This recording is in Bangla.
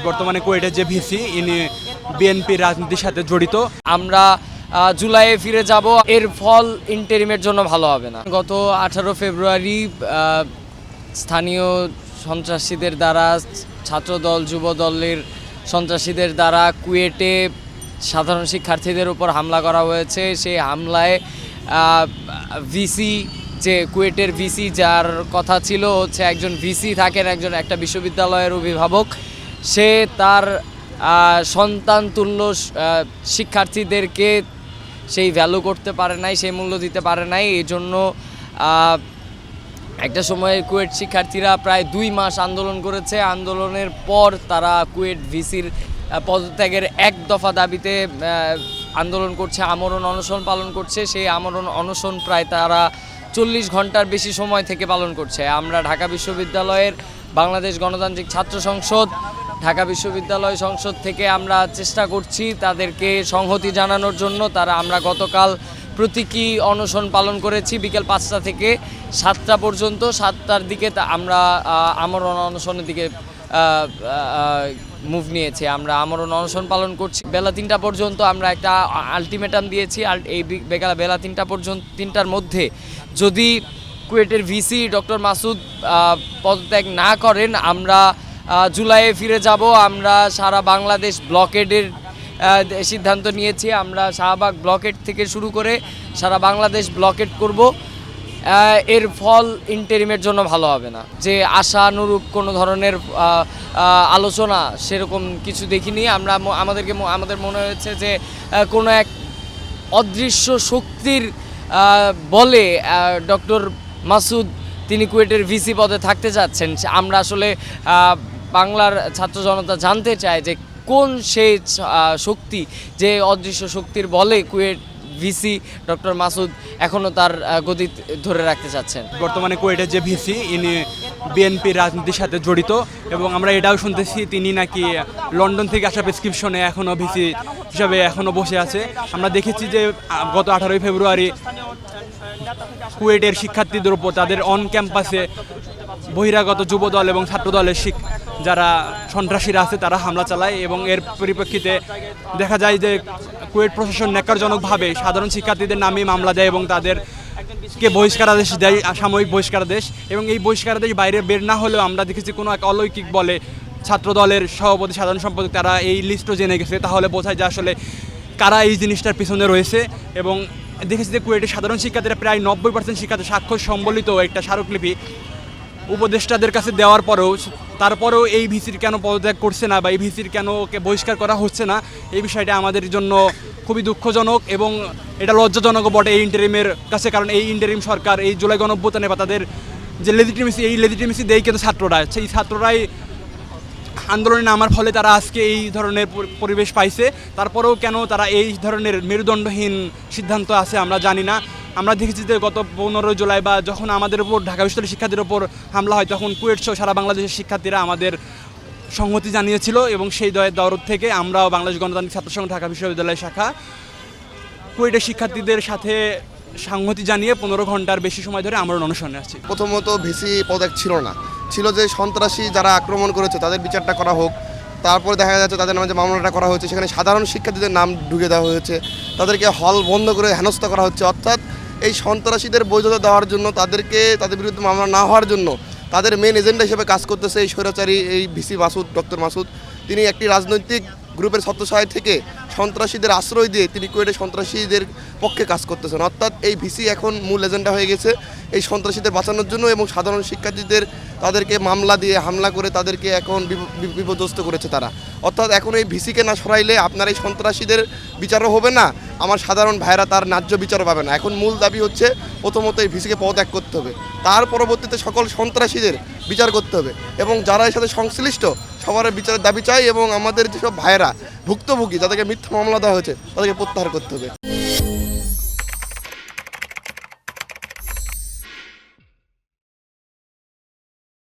বর্তমানে কুয়েটের যে ভিসি ইনি বিএনপির রাজনীতির সাথে জড়িত। আমরা জুলাইয়ে ফিরে যাব, এর ফল ইন্টারিমের জন্য ভালো হবে না। গত 18 ফেব্রুয়ারি স্থানীয় সন্ত্রাসীদের দ্বারা, ছাত্রদল যুব দলের সন্ত্রাসীদের দ্বারা কুয়েটে সাধারণ শিক্ষার্থীদের উপর হামলা করা হয়েছে। সেই হামলায় ভিসি, যে কুয়েটের ভিসি, যার কথা ছিল হচ্ছে একজন ভিসি থাকেন একটা বিশ্ববিদ্যালয়ের অভিভাবক, সে তার সন্তান তুল্য শিক্ষার্থীদেরকে সেই ভ্যালু করতে পারে নাই, সেই মূল্য দিতে পারে নাই। এই জন্য একটা সময়ে কুয়েট শিক্ষার্থীরা প্রায় 2 মাস আন্দোলন করেছে। আন্দোলনের পর তারা কুয়েট ভিসির পদত্যাগের 1 দফা দাবিতে আন্দোলন করছে, আমরণ অনশন পালন করছে। সেই আমরণ অনশন প্রায় তারা 40 ঘন্টার বেশি সময় থেকে পালন করছে। আমরা ঢাকা বিশ্ববিদ্যালয়ের বাংলাদেশ গণতান্ত্রিক ছাত্র সংসদ, ঢাকা বিশ্ববিদ্যালয় সংসদ থেকে আমরা চেষ্টা করছি তাদেরকে সংহতি জানানোর জন্য। আমরা গতকাল প্রতীকী অনশন পালন করেছি বিকেল 5টা থেকে 7টা পর্যন্ত। 7টার দিকে আমরা আমরণ অনশনের দিকে মুভ নিয়েছি। আমরা আমরণ অনশন পালন করছি বেলা 3টা পর্যন্ত। আমরা একটা আলটিমেটাম দিয়েছি, এই বেলা 3টা পর্যন্ত, 3টার মধ্যে যদি কুয়েটের ভিসি ডক্টর মাসুদ পদত্যাগ না করেন আমরা জুলাইয়ে ফিরে যাব। আমরা সারা বাংলাদেশ ব্লকেডের সিদ্ধান্ত নিয়েছি। আমরা শাহবাগ ব্লকেড থেকে শুরু করে সারা বাংলাদেশ ব্লকেড করব। এর ফল ইন্টারিমের জন্য ভালো হবে না। যে আশানুরূপ কোনো ধরনের আলোচনা সেরকম কিছু দেখিনি আমরা। আমাদের মনে হয়েছে যে কোনো এক অদৃশ্য শক্তির বলে ডক্টর মাসুদ তিনি কুয়েটের ভিসি পদে থাকতে চাচ্ছেন। আমরা আসলে বাংলার ছাত্র জনতা জানতে চায় যে কোন সেই শক্তি, যে অদৃশ্য শক্তির বলে কুয়েট ভিসি ডক্টর মাসুদ এখনও তার গদি ধরে রাখতে চাচ্ছেন। বর্তমানে কুয়েটের যে ভিসি ইনি বিএনপির রাজনীতির সাথে জড়িত এবং আমরা এটাও শুনতেছি তিনি নাকি লন্ডন থেকে আসা প্রেসক্রিপশনে এখনও ভিসি হিসাবে এখনও বসে আছে। আমরা দেখেছি যে গত 18 ফেব্রুয়ারি কুয়েটের শিক্ষার্থীদের উপর তাদের অন ক্যাম্পাসে বহিরাগত যুবদল এবং ছাত্রদলের যারা সন্ত্রাসীরা আছে তারা হামলা চালায় এবং এর পরিপ্রেক্ষিতে দেখা যায় যে কুয়েট প্রশাসন ন্যাক্কারজনকভাবে সাধারণ শিক্ষার্থীদের নামে মামলা দেয় এবং তাদেরকে বহিষ্কারাদেশ দেয়, সাময়িক বহিষ্কারাদেশ। এবং এই বহিষ্কারাদেশ বাইরে বের না হলেও আমরা দেখেছি কোনো এক অলৌকিক বলে ছাত্রদলের সভাপতি, সাধারণ সম্পাদক তারা এই লিস্টও জেনে গেছে। তাহলে বোঝায় যে আসলে কারা এই জিনিসটার পিছনে রয়েছে। এবং দেখেছি যে কুয়েটের সাধারণ শিক্ষার্থীরা প্রায় 90% শিক্ষার্থী স্বাক্ষর সম্বলিত একটা স্মারকলিপি উপদেষ্টাদের কাছে দেওয়ার পরেও তারপরেও এই ভিসির কেন পদত্যাগ করছে না বা এই ভিসির কেন ওকে বহিষ্কার করা হচ্ছে না, এই বিষয়টা আমাদের জন্য খুবই দুঃখজনক এবং এটা লজ্জাজনকও বটে এই ইন্টারিমের কাছে। কারণ এই ইন্টারিম সরকার এই জুলাই গণঅভ্যুত্থানে বা তাদের যে লেজিটিমেসি, এই লেজিটিমেসি দেয় কিন্তু ছাত্ররা, সেই ছাত্ররাই আন্দোলনে নামার ফলে তারা আজকে এই ধরনের পরিবেশ পাইছে। তারপরেও কেন তারা এই ধরনের মেরুদণ্ডহীন সিদ্ধান্ত আছে আমরা জানি না। আমরা দেখেছি যে গত 15 জুলাই বা যখন আমাদের উপর ঢাকা বিশ্ববিদ্যালয়ের শিক্ষার্থীদের উপর হামলা হয় তখন কুয়েট সহ সারা বাংলাদেশের শিক্ষার্থীরা আমাদের সংহতি জানিয়েছিল এবং সেই দরদ থেকে আমরাও বাংলাদেশ গণতান্ত্রিক ছাত্র সংঘ ঢাকা বিশ্ববিদ্যালয় শাখা কুয়েটের শিক্ষার্থীদের সাথে সংহতি জানিয়ে 15 ঘন্টার বেশি সময় ধরে আমরা অনশনে আছি। প্রথমত ভিসি পদত্যাগ ছিল যে সন্ত্রাসী যারা আক্রমণ করেছে তাদের বিচারটা করা হোক। তারপরে দেখা যাচ্ছে তাদের নামে যে মামলাটা করা হয়েছে সেখানে সাধারণ শিক্ষার্থীদের নাম ঢুকে দেওয়া হয়েছে, তাদেরকে হল বন্ধ করে হেনস্থা করা হচ্ছে। অর্থাৎ এই সন্ত্রাসীদের বৈধতা দেওয়ার জন্য, তাদের বিরুদ্ধে মামলা না হওয়ার জন্য তাদের মেন এজেন্ডা হিসেবে কাজ করতেছে এই স্বৈরাচারী এই ভিসি মাসুদ, ডক্টর মাসুদ। তিনি একটি রাজনৈতিক গ্রুপের ছত্রছায়া থেকে সন্ত্রাসীদের আশ্রয় দিয়ে তিনি কুয়েটের সন্ত্রাসীদের পক্ষে কাজ করতেছেন। অর্থাৎ এই ভিসি এখন মূল এজেন্ডা হয়ে গেছে এই সন্ত্রাসীদের বাঁচানোর জন্য এবং সাধারণ শিক্ষার্থীদের তাদেরকে মামলা দিয়ে হামলা করে তাদেরকে এখন বিপর্যস্ত করেছে তারা। অর্থাৎ এখন এই ভিসিকে না সরাইলে আপনার এই সন্ত্রাসীদের বিচারও হবে না, আমার সাধারণ ভাইরা তার ন্যায্য বিচারও পাবে না। এখন মূল দাবি হচ্ছে প্রথমত এই ভিসিকে পদত্যাগ করতে হবে, তার পরবর্তীতে সকল সন্ত্রাসীদের বিচার করতে হবে এবং যারা এর সাথে সংশ্লিষ্ট সবার বিচারের দাবি চাই এবং আমাদের যেসব ভাইরা ভুক্তভোগী যাদেরকে মিথ্যা মামলা দেওয়া হয়েছে তাদেরকে প্রত্যাহার করতে হবে।